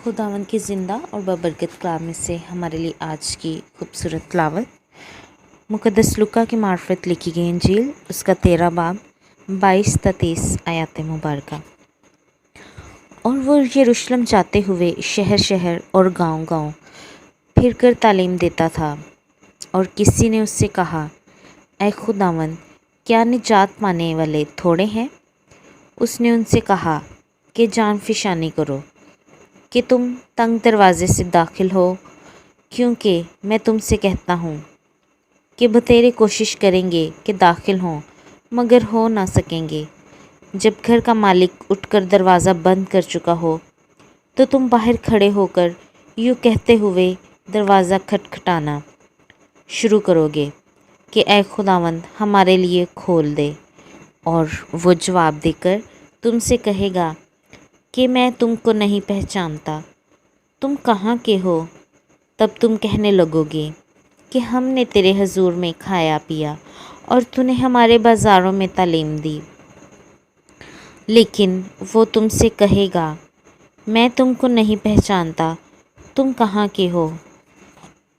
खुदावन की ज़िंदा और बबरकत कलाम में से हमारे लिए आज की खूबसूरत तिलावत मुक़द्दस लूका की मार्फत लिखी गई इंजील उसका 13 बाब 22 से 23 आयात मुबारका। और वो यरूशलेम जाते हुए शहर शहर और गांव-गांव फिरकर तालीम देता था। और किसी ने उससे कहा, ऐ खुदावन, क्या निजात पाने वाले थोड़े हैं? उसने उनसे कहा कि जान फिशानी करो कि तुम तंग दरवाज़े से दाखिल हो, क्योंकि मैं तुमसे कहता हूँ कि बतेरे कोशिश करेंगे कि दाखिल हों, मगर हो ना सकेंगे। जब घर का मालिक उठकर दरवाज़ा बंद कर चुका हो, तो तुम बाहर खड़े होकर यूँ कहते हुए दरवाज़ा खटखटाना शुरू करोगे कि ऐ खुदावंद, हमारे लिए खोल दे। और वो जवाब देकर तुमसे कहेगा कि मैं तुमको नहीं पहचानता, तुम कहाँ के हो? तब तुम कहने लगोगे कि हमने तेरे हजूर में खाया पिया और तूने हमारे बाज़ारों में तालीम दी। लेकिन वो तुमसे कहेगा, मैं तुमको नहीं पहचानता, तुम कहाँ के हो?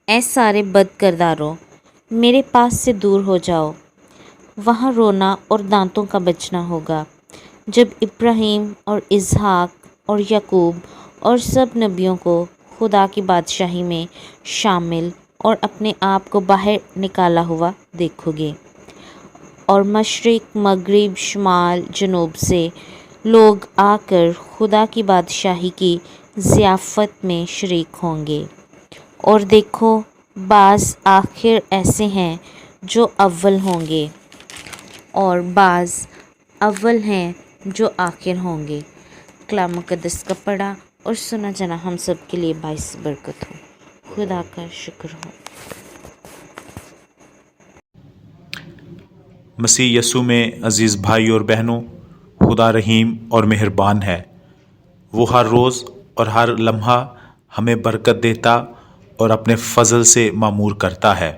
ऐ सारे बदकिरदारों, मेरे पास से दूर हो जाओ। वहाँ रोना और दांतों का बचना होगा, जब इब्राहीम और इसहाक और याकूब और सब नबियों को खुदा की बादशाही में शामिल और अपने आप को बाहर निकाला हुआ देखोगे। और मशरिक़, मगरिब, शुमाल, जनूब से लोग आकर खुदा की बादशाही की ज़ियाफ़त में शरीक होंगे। और देखो, बाज़ आखिर ऐसे हैं जो अव्वल होंगे, और बाज़ अव्वल हैं जो आखिर होंगे। कलाम मुक़द्दस का पढ़ा और सुना जाना हम सब के लिए बाइस बरकत हो। खुदा का शुक्र हो। मसीह यसू में अज़ीज़ भाई और बहनों, खुदा रहीम और मेहरबान है। वो हर रोज़ और हर लम्हा हमें बरकत देता और अपने फ़ज़ल से मामूर करता है,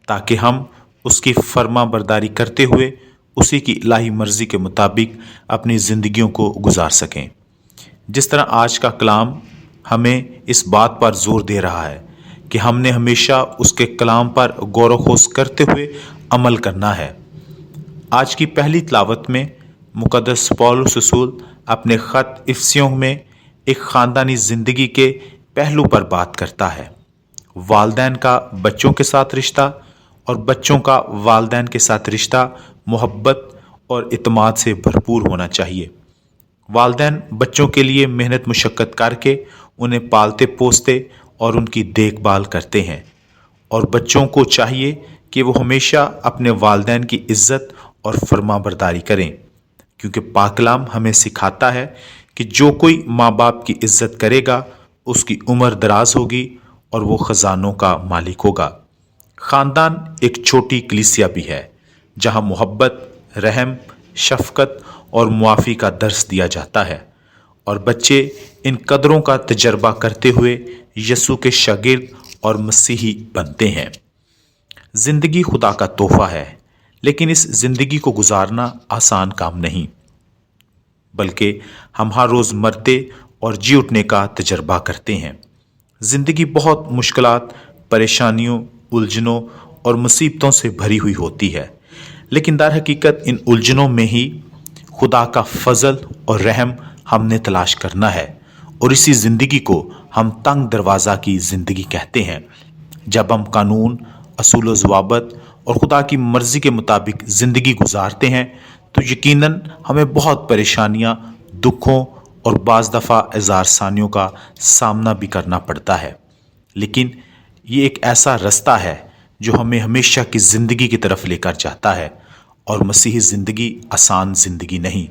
ताकि हम उसकी फर्मा बरदारी करते हुए उसी की इलाही मर्ज़ी के मुताबिक अपनी ज़िंदगियों को गुजार सकें। जिस तरह आज का कलाम हमें इस बात पर जोर दे रहा है कि हमने हमेशा उसके कलाम पर गौर व खोज करते हुए अमल करना है। आज की पहली तिलावत में मुक़द्दस पौलुस रसूल अपने ख़त इफिसियों में एक ख़ानदानी ज़िंदगी के पहलू पर बात करता है। वालदैन का बच्चों के साथ रिश्ता और बच्चों का वालदैन के साथ रिश्ता मोहब्बत और इत्मीनान से भरपूर होना चाहिए। वालदैन बच्चों के लिए मेहनत मुशक्क़त करके उन्हें पालते पोसते और उनकी देखभाल करते हैं, और बच्चों को चाहिए कि वो हमेशा अपने वालदैन की इज़्ज़त और फरमाबरदारी करें, क्योंकि पाक कलाम हमें सिखाता है कि जो कोई माँ बाप की इज़्ज़त करेगा उसकी उम्र दराज होगी और वो ख़जानों का मालिक होगा। ख़ानदान एक छोटी कलीसिया भी है, जहाँ मोहब्बत, रहम, शफ़क़त और मुआफ़ी का दर्स दिया जाता है, और बच्चे इन कदरों का तजर्बा करते हुए यसू के शागिर्द और मसीही बनते हैं। ज़िंदगी खुदा का तोहफ़ा है, लेकिन इस ज़िंदगी को गुजारना आसान काम नहीं, बल्कि हम हर रोज़ मरते और जी उठने का तजर्बा करते हैं। ज़िंदगी बहुत मुश्किलात, परेशानियों, उलझनों और मुसीबतों से भरी हुई होती है, लेकिन दर हकीकत इन उलझनों में ही खुदा का फजल और रहम हमने तलाश करना है, और इसी ज़िंदगी को हम तंग दरवाज़ा की ज़िंदगी कहते हैं। जब हम कानून, असूल व ज़वाबत और खुदा की मर्ज़ी के मुताबिक ज़िंदगी गुजारते हैं, तो यकीनन हमें बहुत परेशानियाँ, दुखों और बाज़ दफ़ा एज़ारसानियों का सामना भी करना पड़ता है। लेकिन ये एक ऐसा रास्ता है जो हमें हमेशा की ज़िंदगी की तरफ लेकर जाता है, और मसीही ज़िंदगी आसान ज़िंदगी नहीं,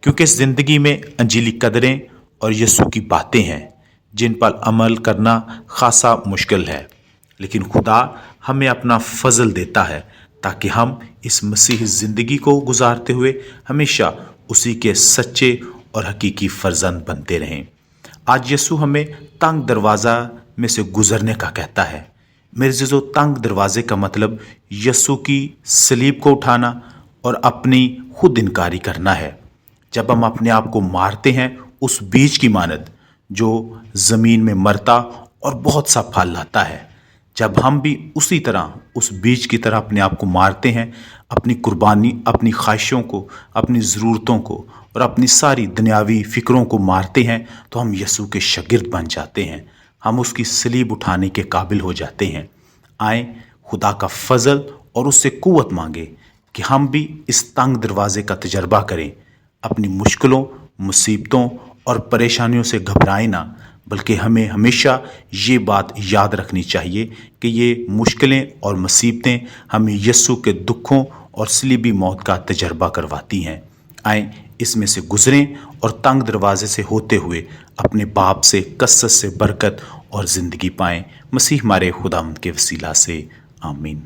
क्योंकि इस ज़िंदगी में अंजीली कदरें और यसू की बातें हैं जिन पर अमल करना खासा मुश्किल है। लेकिन खुदा हमें अपना फजल देता है ताकि हम इस मसीही ज़िंदगी को गुजारते हुए हमेशा उसी के सच्चे और हकीकी फर्जंद बनते रहें। आज यसू हमें तंग दरवाज़ा में से गुज़रने का कहता है। मेरे जो तंग दरवाज़े का मतलब यसू की सलीब को उठाना और अपनी खुद इनकारी करना है। जब हम अपने आप को मारते हैं उस बीज की मानद, जो ज़मीन में मरता और बहुत सा फल लाता है। जब हम भी उसी तरह उस बीज की तरह अपने आप को मारते हैं, अपनी कुर्बानी, अपनी ख्वाहिशों को, अपनी ज़रूरतों को और अपनी सारी दुनियावी फ़िक्रों को मारते हैं, तो हम यीशु के शागिर्द बन जाते हैं। हम उसकी सलीब उठाने के काबिल हो जाते हैं। आए खुदा का फजल और उससे कुव्वत मांगे कि हम भी इस तंग दरवाजे का तजर्बा करें। अपनी मुश्किलों, मुसीबतों और परेशानियों से घबराएं ना, बल्कि हमें हमेशा ये बात याद रखनी चाहिए कि ये मुश्किलें और मुसीबतें हमें यीशु के दुखों और सलीबी मौत का तजर्बा करवाती हैं। आए इसमें से गुजरें और तंग दरवाजे से होते हुए अपने बाप से कसरत से बरकत और ज़िंदगी पाएं। मसीह हमारे खुदावंद के वसीला से आमीन।